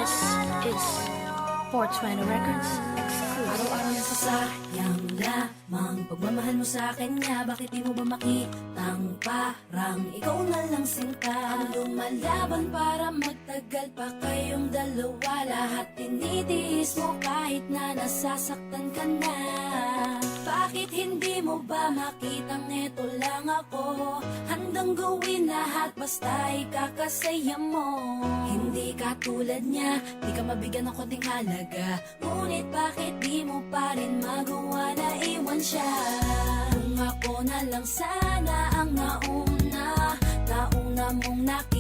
This is 420 Records exclusive. Araw-araw na sasayang lamang pagmamahal mo sa akin nga. Bakit di mo ba makitang parang ikaw na lang sinta ang lumalaban para magtagal pa kayong dalawa. Lahat tinitiis mo kahit na nasasaktan ka na. Bakit hindi mo ba makitang eto lang ako? Handang gawin lahat basta ikakasaya mo. Hindi ka tulad niya, di ka mabigyan ng konting halaga. Ngunit bakit di mo pa rin magawa na iwan siya? Kung ako na lang sana ang nauna mong nakita